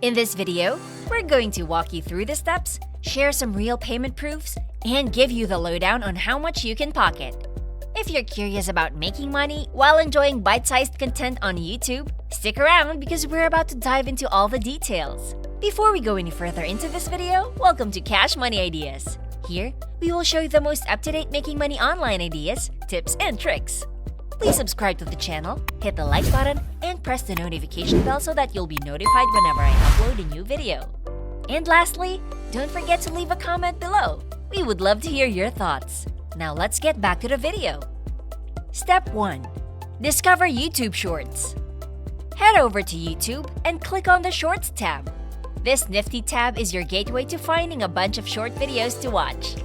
In this video, we're going to walk you through the steps, share some real payment proofs, and give you the lowdown on how much you can pocket. If you're curious about making money while enjoying bite-sized content on YouTube, stick around because we're about to dive into all the details. Before we go any further into this video, welcome to Cash Money Ideas. Here, we will show you the most up-to-date making money online ideas, tips, and tricks. Please subscribe to the channel, hit the like button, and press the notification bell so that you'll be notified whenever I upload a new video. And lastly, don't forget to leave a comment below. We would love to hear your thoughts. Now let's get back to the video. Step 1. Discover YouTube Shorts. Head over to YouTube and click on the Shorts tab. This nifty tab is your gateway to finding a bunch of short videos to watch.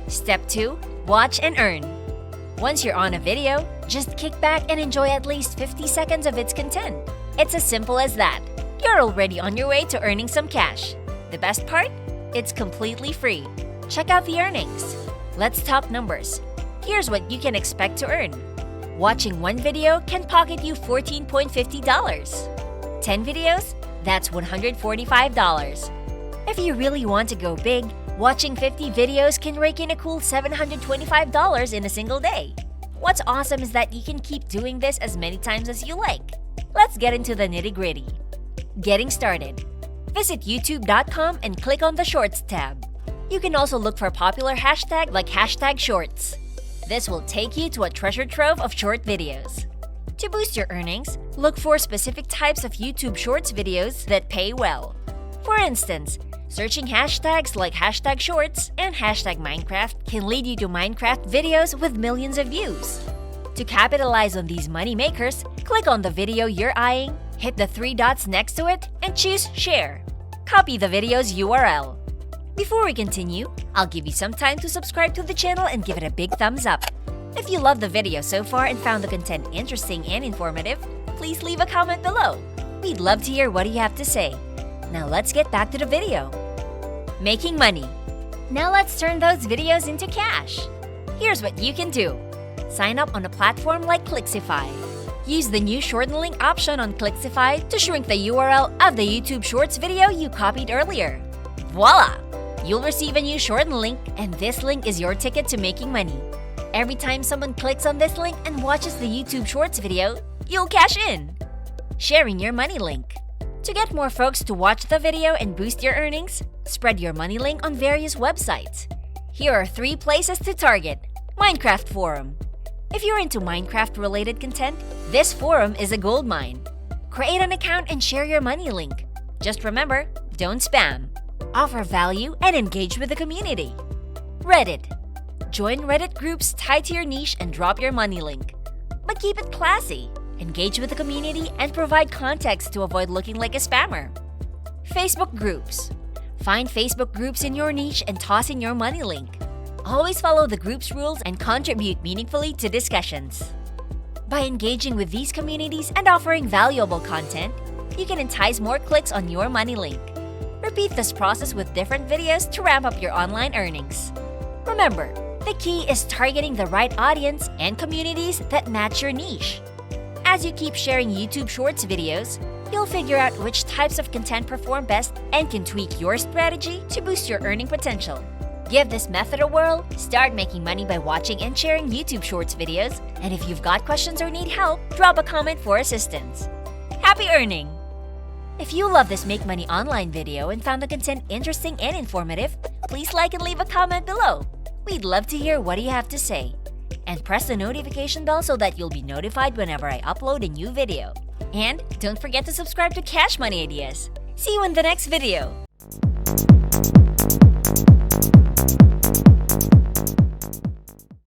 Step 2. Watch and earn. Once you're on a video, just kick back and enjoy at least 50 seconds of its content. It's as simple as that. You're already on your way to earning some cash. The best part? It's completely free. Check out the earnings. Let's talk numbers. Here's what you can expect to earn. Watching one video can pocket you $14.50. 10 videos? That's $145. If you really want to go big, watching 50 videos can rake in a cool $725 in a single day. What's awesome is that you can keep doing this as many times as you like. Let's get into the nitty-gritty. Getting started. Visit youtube.com and click on the Shorts tab. You can also look for a popular hashtag like #shorts. This will take you to a treasure trove of short videos. To boost your earnings, look for specific types of YouTube Shorts videos that pay well. For instance, searching hashtags like #shorts and #Minecraft can lead you to Minecraft videos with millions of views. To capitalize on these money makers, click on the video you're eyeing, hit the 3 dots next to it, and choose Share. Copy the video's URL. Before we continue, I'll give you some time to subscribe to the channel and give it a big thumbs up. If you loved the video so far and found the content interesting and informative, please leave a comment below. We'd love to hear what you have to say. Now let's get back to the video. Making money. Now let's turn those videos into cash. Here's what you can do. Sign up on a platform like Clixify. Use the new shorten link option on Clixify to shrink the URL of the YouTube Shorts video you copied earlier. Voila! You'll receive a new shorten link, and this link is your ticket to making money. Every time someone clicks on this link and watches the YouTube Shorts video, you'll cash in. Sharing your money link. To get more folks to watch the video and boost your earnings, spread your money link on various websites. Here are 3 places to target. Minecraft Forum. If you're into Minecraft-related content, this forum is a goldmine. Create an account and share your money link. Just remember, don't spam. Offer value and engage with the community. Reddit. Join Reddit groups tied to your niche and drop your money link. But keep it classy. Engage with the community and provide context to avoid looking like a spammer. Facebook groups. Find Facebook groups in your niche and toss in your money link. Always follow the group's rules and contribute meaningfully to discussions. By engaging with these communities and offering valuable content, you can entice more clicks on your money link. Repeat this process with different videos to ramp up your online earnings. Remember, the key is targeting the right audience and communities that match your niche. As you keep sharing YouTube Shorts videos, you'll figure out which types of content perform best and can tweak your strategy to boost your earning potential. Give this method a whirl, start making money by watching and sharing YouTube Shorts videos, and if you've got questions or need help, drop a comment for assistance. Happy earning! If you love this Make Money Online video and found the content interesting and informative, please like and leave a comment below. We'd love to hear what you have to say. And press the notification bell so that you'll be notified whenever I upload a new video. And don't forget to subscribe to Cash Money Ideas. See you in the next video!